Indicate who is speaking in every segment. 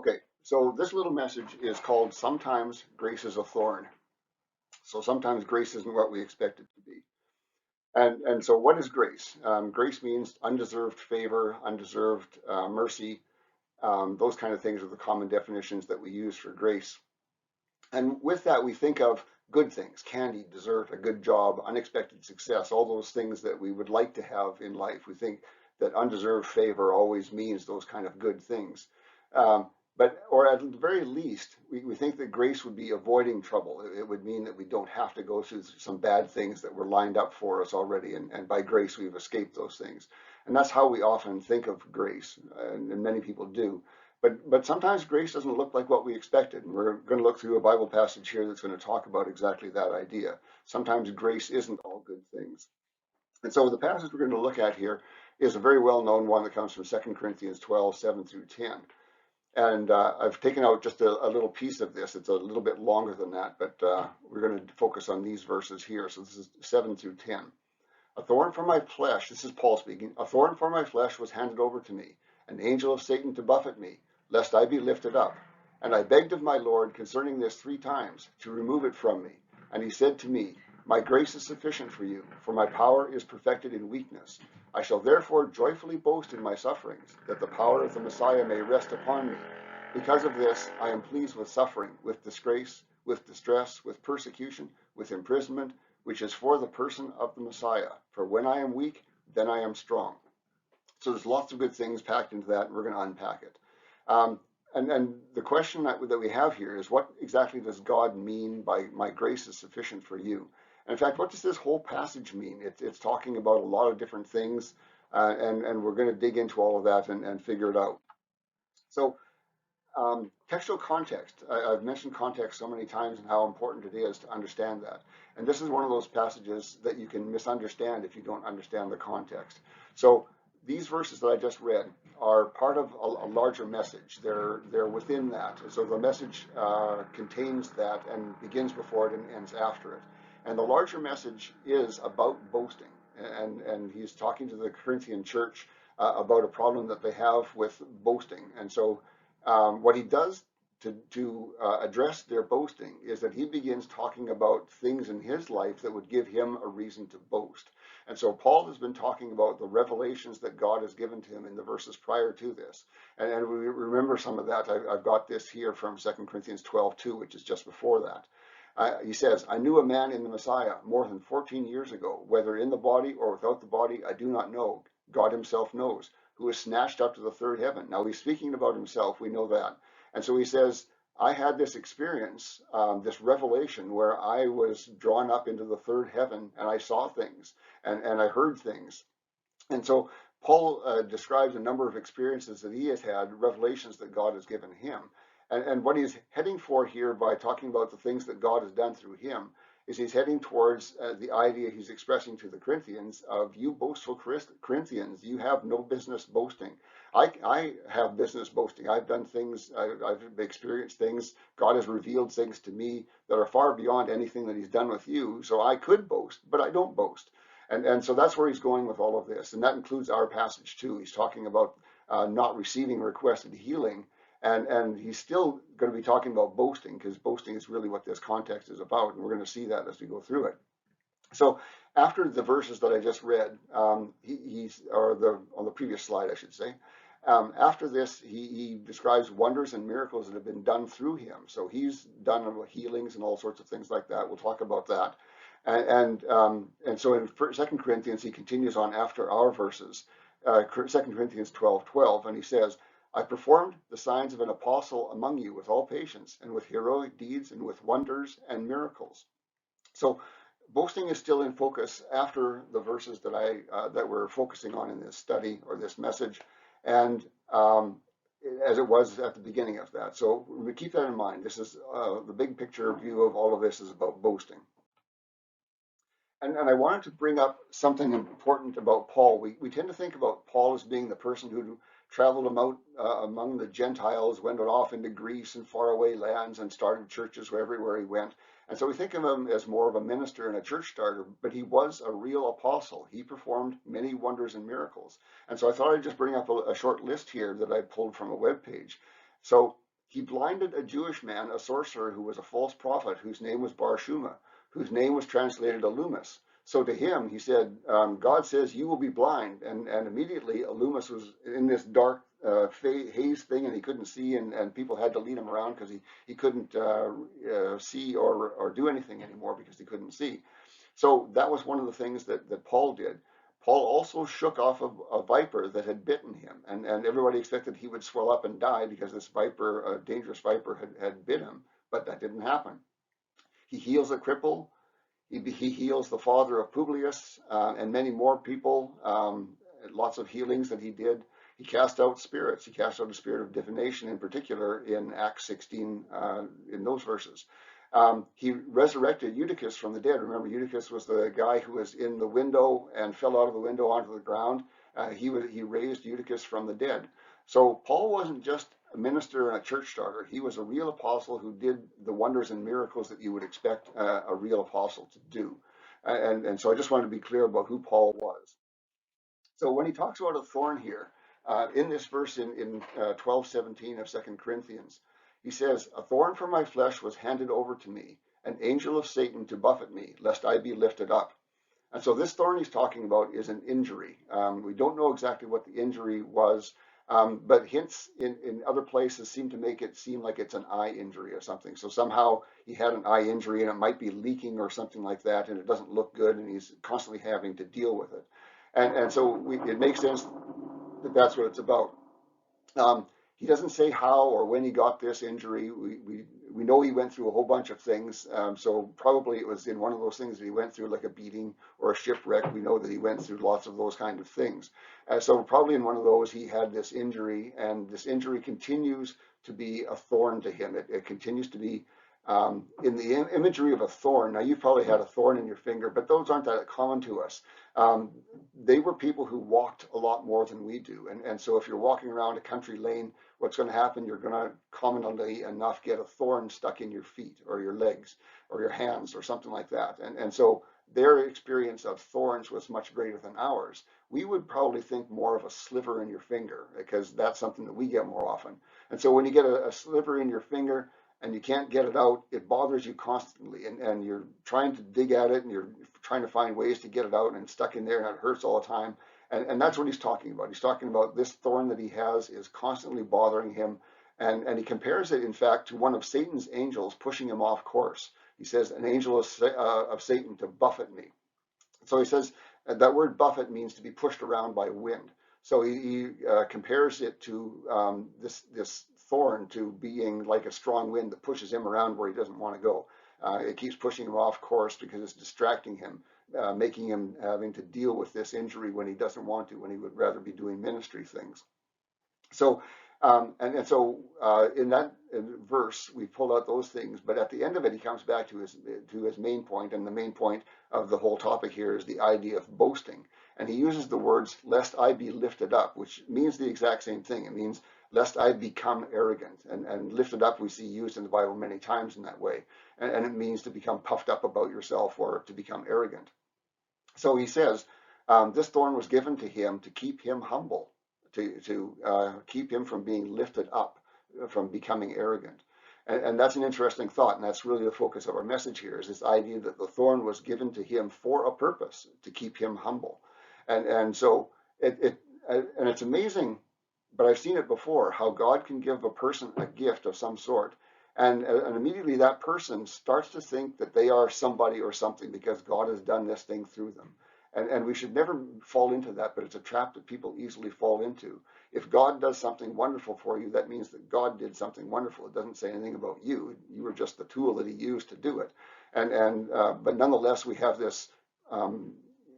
Speaker 1: Okay, so this little message is called Sometimes Grace is a Thorn. So sometimes grace isn't what we expect it to be. And so what is grace? Grace means undeserved favor, undeserved mercy. Those kind of things are the common definitions that we use for grace. And with that, we think of good things, candy, dessert, a good job, unexpected success, all those things that we would like to have in life. We think that undeserved favor always means those kind of good things. Um, or at the very least, we think that grace would be avoiding trouble. It would mean that we don't have to go through some bad things that were lined up for us already, and by grace we've escaped those things. And that's how we often think of grace, and many people do. But sometimes grace doesn't look like what we expected. And we're going to look through a Bible passage here that's going to talk about exactly that idea. Sometimes grace isn't all good things. And so the passage we're going to look at here is a very well-known one that comes from 2 Corinthians 12, 7 through 10. And I've taken out just a little piece of this. It's a little bit longer than that, but we're going to focus on these verses here. So this is 7 through 10. A thorn for my flesh, this is Paul speaking, a thorn for my flesh was handed over to me, an angel of Satan to buffet me, lest I be lifted up. And I begged of my Lord concerning this 3 times, to remove it from me. And he said to me, my grace is sufficient for you, for my power is perfected in weakness. I shall therefore joyfully boast in my sufferings, that the power of the Messiah may rest upon me. Because of this, I am pleased with suffering, with disgrace, with distress, with persecution, with imprisonment, which is for the person of the Messiah. For when I am weak, then I am strong. So there's lots of good things packed into that, and we're going to unpack it. And the question that we have here is, what exactly does God mean by my grace is sufficient for you? And in fact, what does this whole passage mean? It's talking about a lot of different things, and we're going to dig into all of that and figure it out. So textual context. I've mentioned context so many times and how important it is to understand that. And this is one of those passages that you can misunderstand if you don't understand the context. So these verses that I just read are part of a larger message. They're within that. So the message contains that and begins before it and ends after it. And the larger message is about boasting. And he's talking to the Corinthian church about a problem that they have with boasting. And so what he does to address their boasting is that he begins talking about things in his life that would give him a reason to boast. And so Paul has been talking about the revelations that God has given to him in the verses prior to this. And we remember some of that. I've got this here from 2 Corinthians 12:2, which is just before that. He says, I knew a man in the Messiah more than 14 years ago, whether in the body or without the body, I do not know. God himself knows, who was snatched up to the third heaven. Now he's speaking about himself, we know that. And so he says, I had this experience, this revelation where I was drawn up into the third heaven and I saw things and I heard things. And so Paul describes a number of experiences that he has had, revelations that God has given him. And what he's heading for here by talking about the things that God has done through him is he's heading towards the idea he's expressing to the Corinthians of, you boastful Corinthians, you have no business boasting. I have business boasting. I've done things, I've experienced things. God has revealed things to me that are far beyond anything that he's done with you. So I could boast, but I don't boast. And so that's where he's going with all of this. And that includes our passage too. He's talking about not receiving requested healing. And he's still going to be talking about boasting, because boasting is really what this context is about. And we're going to see that as we go through it. So after the verses that I just read, on the previous slide, I should say, after this, he describes wonders and miracles that have been done through him. So he's done healings and all sorts of things like that. We'll talk about that. And so in 2 Corinthians, he continues on after our verses, 2 Corinthians 12:12, and he says, I performed the signs of an apostle among you with all patience and with heroic deeds and with wonders and miracles. So boasting is still in focus after the verses that we're focusing on in this study or this message, and as it was at the beginning of that. So we keep that in mind. This is the big picture view of all of this is about boasting. And I wanted to bring up something important about Paul. We tend to think about Paul as being the person who traveled among the Gentiles, went off into Greece and faraway lands and started churches everywhere he went. And so we think of him as more of a minister and a church starter, but he was a real apostle. He performed many wonders and miracles. And so I thought I'd just bring up a short list here that I pulled from a web page. So He blinded a Jewish man, a sorcerer who was a false prophet, whose name was Bar Shuma, whose name was translated Alumas. So to him, he said, God says you will be blind. And immediately Alumas was in this dark haze thing, and he couldn't see, and people had to lead him around because he couldn't see or do anything anymore because he couldn't see. So that was one of the things that Paul did. Paul also shook off a viper that had bitten him, and everybody expected he would swell up and die because this viper, a dangerous viper, had bit him, but that didn't happen. He heals a cripple. He heals the father of Publius and many more people, lots of healings that he did. He cast out spirits. He cast out a spirit of divination in particular in Acts 16, in those verses. He resurrected Eutychus from the dead. Remember, Eutychus was the guy who was in the window and fell out of the window onto the ground. He raised Eutychus from the dead. So Paul wasn't just a minister and a church starter. He was a real apostle who did the wonders and miracles that you would expect a real apostle to do. And so I just wanted to be clear about who Paul was. So when he talks about a thorn here, in this verse in 12:17 of 2 Corinthians, he says, "A thorn for my flesh was handed over to me, an angel of Satan to buffet me, lest I be lifted up." And so this thorn he's talking about is an injury. We don't know exactly what the injury was, but hints in other places seem to make it seem like it's an eye injury or something. So somehow he had an eye injury and it might be leaking or something like that, and it doesn't look good, and he's constantly having to deal with it. And so it makes sense that that's what it's about. He doesn't say how or when he got this injury. We know he went through a whole bunch of things. So probably it was in one of those things that he went through, like a beating or a shipwreck. We know that he went through lots of those kind of things. So probably in one of those he had this injury, and this injury continues to be a thorn to him. It continues to be in the imagery of a thorn. Now, you've probably had a thorn in your finger, but those aren't that common to us. They were people who walked a lot more than we do. And so if you're walking around a country lane, what's going to happen, you're going to commonly enough get a thorn stuck in your feet or your legs or your hands or something like that. And so their experience of thorns was much greater than ours. We would probably think more of a sliver in your finger because that's something that we get more often. And so when you get a sliver in your finger, and you can't get it out, it bothers you constantly, and you're trying to dig at it, and you're trying to find ways to get it out, and it's stuck in there, and it hurts all the time. And that's what he's talking about. He's talking about this thorn that he has is constantly bothering him, and he compares it, in fact, to one of Satan's angels pushing him off course. He says, an angel of Satan to buffet me. So he says that word buffet means to be pushed around by wind. So he compares it to this thorn to being like a strong wind that pushes him around where he doesn't want to go. It keeps pushing him off course because it's distracting him, making him having to deal with this injury when he doesn't want to, when he would rather be doing ministry things. So, in that verse, we pulled out those things, but at the end of it, he comes back to his main point, and the main point of the whole topic here is the idea of boasting. And he uses the words, lest I be lifted up, which means the exact same thing. It means, lest I become arrogant. And lifted up we see used in the Bible many times in that way. And it means to become puffed up about yourself or to become arrogant. So he says, this thorn was given to him to keep him humble, to keep him from being lifted up, from becoming arrogant. And that's an interesting thought, and that's really the focus of our message here, is this idea that the thorn was given to him for a purpose, to keep him humble. And so it's amazing, but I've seen it before, how God can give a person a gift of some sort, and immediately that person starts to think that they are somebody or something because God has done this thing through them. And we should never fall into that, but it's a trap that people easily fall into. If God does something wonderful for you, that means that God did something wonderful. It doesn't say anything about you. You were just the tool that he used to do it. But nonetheless, we have this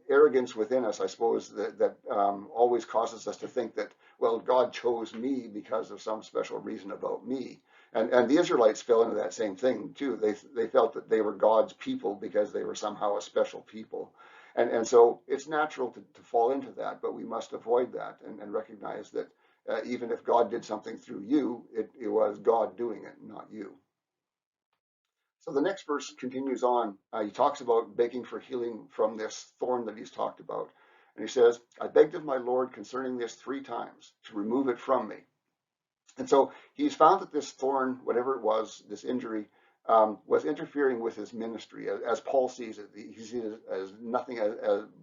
Speaker 1: arrogance within us, I suppose, that always causes us to think that, well, God chose me because of some special reason about me. And the Israelites fell into that same thing too. They felt that they were God's people because they were somehow a special people. And so it's natural to fall into that, but we must avoid that and recognize that even if God did something through you, it was God doing it, not you. So the next verse continues on. He talks about begging for healing from this thorn that he's talked about. And he says, I begged of my Lord concerning this 3 times to remove it from me. And so he's found that this thorn, whatever it was, this injury, was interfering with his ministry. As Paul sees it, he sees it as nothing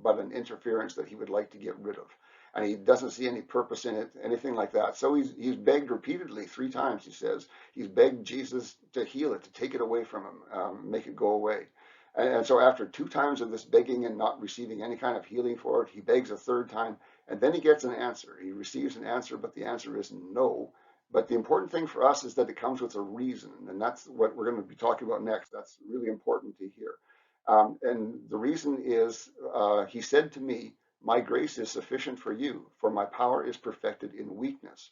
Speaker 1: but an interference that he would like to get rid of. And he doesn't see any purpose in it, anything like that. So he's begged repeatedly, 3 times, he says. He's begged Jesus to heal it, to take it away from him, make it go away. And so after 2 times of this begging and not receiving any kind of healing for it, he begs a 3rd time, and then he gets an answer. He receives an answer, but the answer is no. But the important thing for us is that it comes with a reason, and that's what we're going to be talking about next. That's really important to hear. And the reason is, he said to me, my grace is sufficient for you, for my power is perfected in weakness.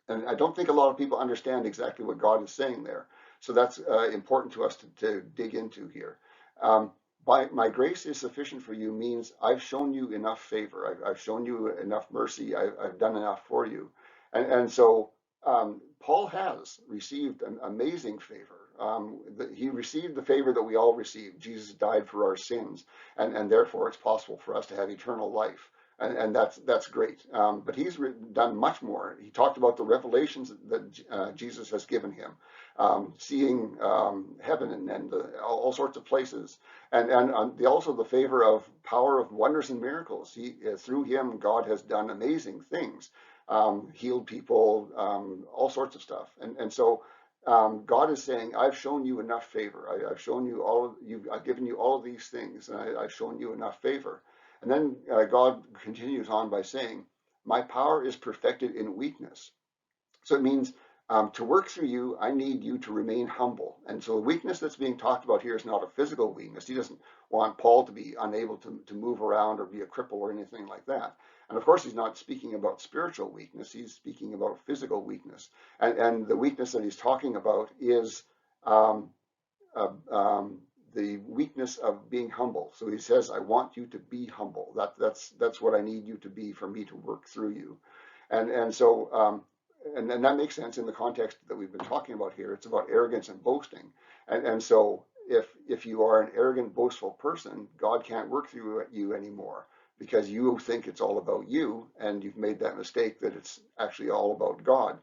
Speaker 1: And I don't think a lot of people understand exactly what God is saying there. So that's important to us to dig into here. By my grace is sufficient for you means I've shown you enough favor. I've shown you enough mercy. I've done enough for you. And so Paul has received an amazing favor. He received the favor that we all receive. Jesus died for our sins, and therefore it's possible for us to have eternal life. And that's great. But he's done much more. He talked about the revelations that Jesus has given him, seeing heaven and all sorts of places, and also the favor of power of wonders and miracles. Through him, God has done amazing things, healed people, all sorts of stuff. And so God is saying, I've shown you enough favor. I've shown you I've given you all of these things, and I've shown you enough favor. And then God continues on by saying, my power is perfected in weakness. So it means to work through you, I need you to remain humble. And so the weakness that's being talked about here is not a physical weakness. He doesn't want Paul to be unable to move around or be a cripple or anything like that. And of course, he's not speaking about spiritual weakness. He's speaking about physical weakness. And the weakness that he's talking about is um, uh, um, the weakness of being humble. So he says, I want you to be humble. That's what I need you to be for me to work through you. And so and that makes sense in the context that we've been talking about here. It's about arrogance and boasting. And so if you are an arrogant, boastful person, God can't work through you anymore because you think it's all about you, and you've made that mistake that it's actually all about God.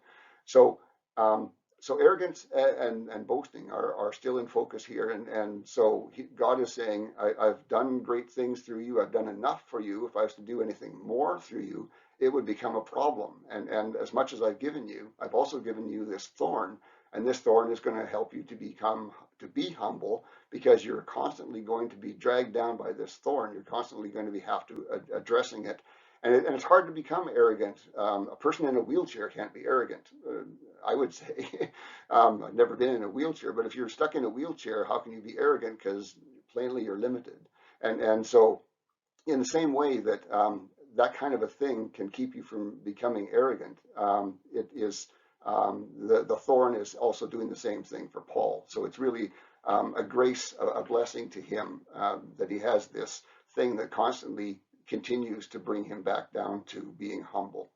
Speaker 1: So um, so arrogance and boasting are still in focus here. And so God is saying, I've done great things through you. I've done enough for you. If I was to do anything more through you, it would become a problem. And as much as I've given you, I've also given you this thorn. And this thorn is going to help you to be humble, because you're constantly going to be dragged down by this thorn. You're constantly going to have to addressing it. And it's hard to become arrogant. A person in a wheelchair can't be arrogant, I would say. I've never been in a wheelchair, but if you're stuck in a wheelchair, how can you be arrogant? Because plainly you're limited. And so in the same way that that kind of a thing can keep you from becoming arrogant, the thorn is also doing the same thing for Paul. So it's really a grace, a blessing to him that he has this thing that constantly continues to bring him back down to being humble.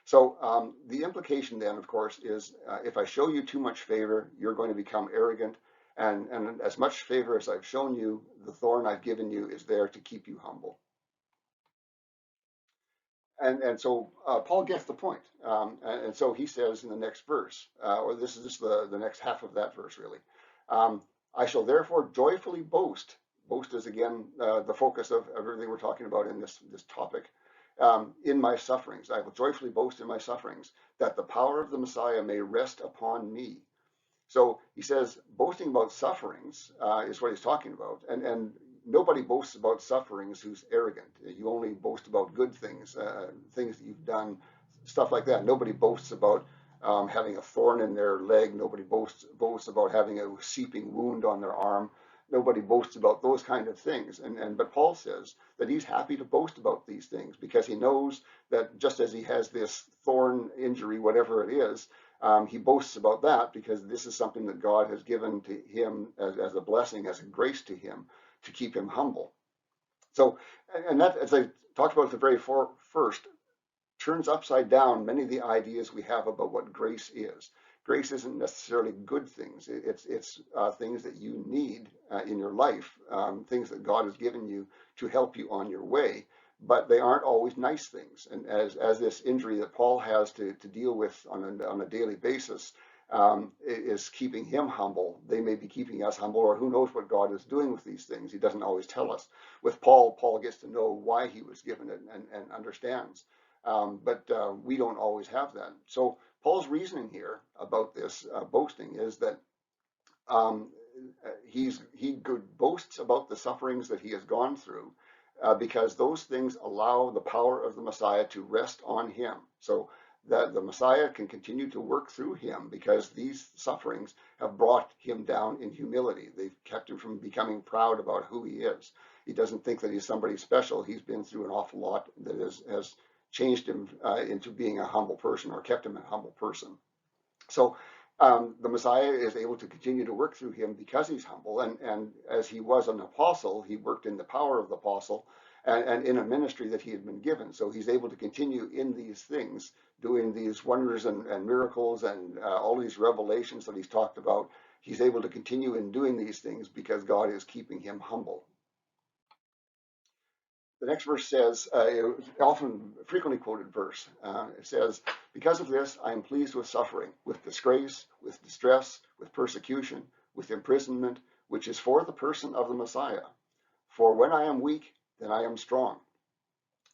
Speaker 1: So the implication then, of course, is if I show you too much favor, you're going to become arrogant. And as much favor as I've shown you, the thorn I've given you is there to keep you humble. And so Paul gets the point. And so he says in the next verse, or this is just the next half of that verse, really. I shall therefore joyfully boast. Boast is again the focus of everything we're talking about in this topic. In my sufferings, I will joyfully boast in my sufferings, that the power of the Messiah may rest upon me. So he says, boasting about sufferings is what he's talking about. And nobody boasts about sufferings who's arrogant. You only boast about good things, things that you've done, stuff like that. Nobody boasts about having a thorn in their leg. Nobody boasts about having a seeping wound on their arm. Nobody boasts about those kind of things. But Paul says that he's happy to boast about these things because he knows that just as he has this thorn injury, whatever it is, he boasts about that because this is something that God has given to him as a blessing, as a grace to him, to keep him humble. So, and that, as I talked about at the very first, turns upside down many of the ideas we have about what grace is. Grace isn't necessarily good things. It's things that you need in your life, things that God has given you to help you on your way. but they aren't always nice things. And as this injury that Paul has to deal with on a daily basis is keeping him humble, they may be keeping us humble, or who knows what God is doing with these things. He doesn't always tell us. With Paul, Paul gets to know why he was given it and understands. But we don't always have that. So Paul's reasoning here about this boasting is that um, he boasts about the sufferings that he has gone through because those things allow the power of the Messiah to rest on him. So that the Messiah can continue to work through him because these sufferings have brought him down in humility. They've kept him from becoming proud about who he is. He doesn't think that he's somebody special. He's been through an awful lot that has changed him into being a humble person, or kept him a humble person. So the Messiah is able to continue to work through him because he's humble. And as he was an apostle, he worked in the power of the apostle and in a ministry that he had been given. So he's able to continue in these things, doing these wonders and miracles and all these revelations that he's talked about. He's able to continue in doing these things because God is keeping him humble. The next verse says, often frequently quoted verse. It says, because of this, I am pleased with suffering, with disgrace, with distress, with persecution, with imprisonment, which is for the person of the Messiah. For when I am weak, then I am strong.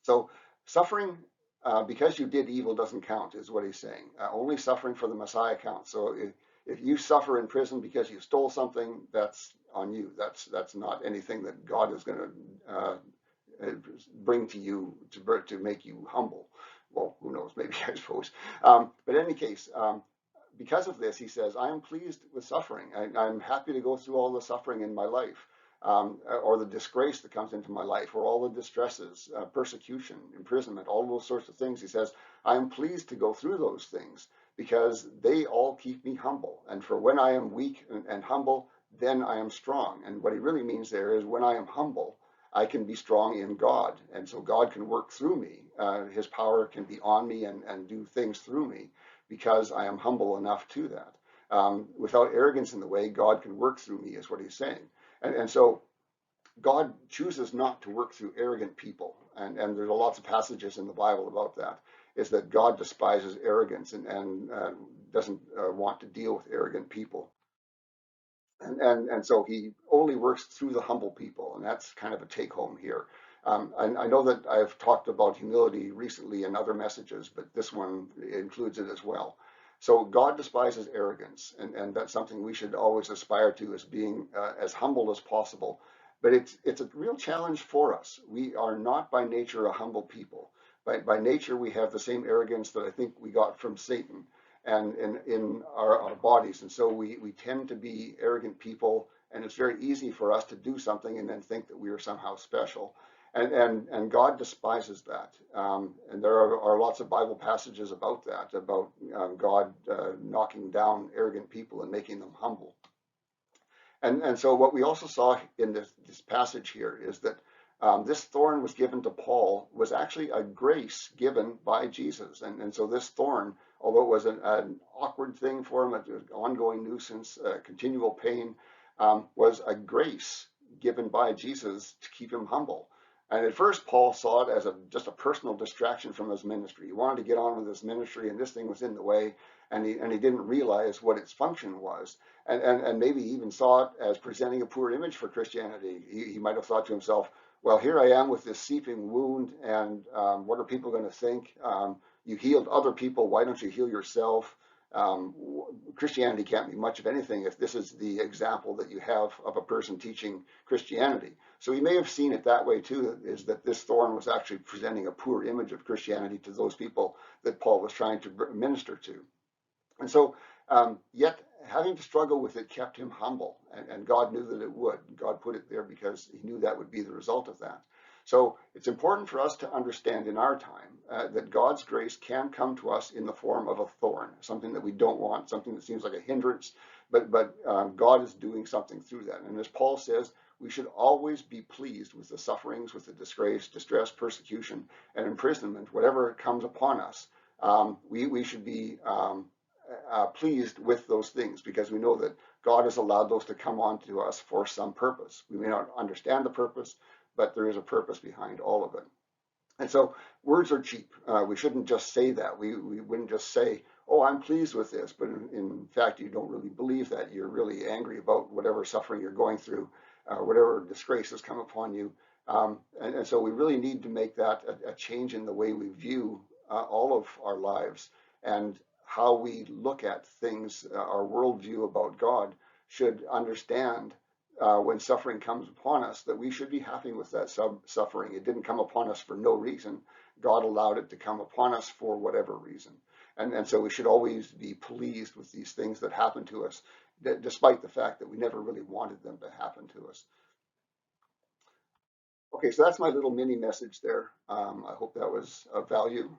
Speaker 1: So suffering because you did evil doesn't count, is what he's saying. Only suffering for the Messiah counts. So if you suffer in prison because you stole something, that's on you. That's not anything that God is going to bring to you to make you humble. Well, who knows? Maybe I suppose. But in any case, because of this, he says, I am pleased with suffering. I'm happy to go through all the suffering in my life, or the disgrace that comes into my life, or all the distresses, persecution, imprisonment, all those sorts of things. He says, I am pleased to go through those things because they all keep me humble. And for when I am weak and humble, then I am strong. And what he really means there is when I am humble, I can be strong in God. And so God can work through me. His power can be on me and do things through me because I am humble enough to that. Without arrogance in the way, God can work through me, is what he's saying. And so God chooses not to work through arrogant people. And there's lots of passages in the Bible about that, is that God despises arrogance and doesn't want to deal with arrogant people. And so he only works through the humble people, and that's kind of a take home here. I know that I've talked about humility recently in other messages, but this one includes it as well. So God despises arrogance, and that's something we should always aspire to, as being as humble as possible. But it's a real challenge for us. We are not by nature a humble people. By nature, we have the same arrogance that I think we got from Satan and in our bodies. And so we tend to be arrogant people, and it's very easy for us to do something and then think that we are somehow special. And God despises that. And there are lots of Bible passages about that, about God knocking down arrogant people and making them humble. And so what we also saw in this passage here is that this thorn was given to Paul was actually a grace given by Jesus. And so this thorn, although it was an awkward thing for him, an ongoing nuisance, continual pain, was a grace given by Jesus to keep him humble. And at first, Paul saw it as just a personal distraction from his ministry. He wanted to get on with his ministry, and this thing was in the way, and he didn't realize what its function was. And maybe even saw it as presenting a poor image for Christianity. He might have thought to himself, well, here I am with this seeping wound, and what are people going to think? You healed other people, why don't you heal yourself? Christianity can't be much of anything if this is the example that you have of a person teaching Christianity. So he may have seen it that way too, is that this thorn was actually presenting a poor image of Christianity to those people that Paul was trying to minister to. And so, yet having to struggle with it kept him humble, and God knew that it would. God put it there because he knew that would be the result of that. So it's important for us to understand in our time that God's grace can come to us in the form of a thorn, something that we don't want, something that seems like a hindrance, but God is doing something through that. And as Paul says, we should always be pleased with the sufferings, with the disgrace, distress, persecution, and imprisonment, whatever comes upon us. We should be pleased with those things because we know that God has allowed those to come on to us for some purpose. We may not understand the purpose, but there is a purpose behind all of it. And so words are cheap. We shouldn't just say that. We wouldn't just say, oh, I'm pleased with this, but in fact, you don't really believe that. You're really angry about whatever suffering you're going through, whatever disgrace has come upon you. And so we really need to make that a change in the way we view all of our lives, and how we look at things. Our worldview about God should understand when suffering comes upon us, that we should be happy with that suffering. It didn't come upon us for no reason. God allowed it to come upon us for whatever reason. And so we should always be pleased with these things that happen to us, despite the fact that we never really wanted them to happen to us. Okay, so that's my little mini message there. I hope that was of value.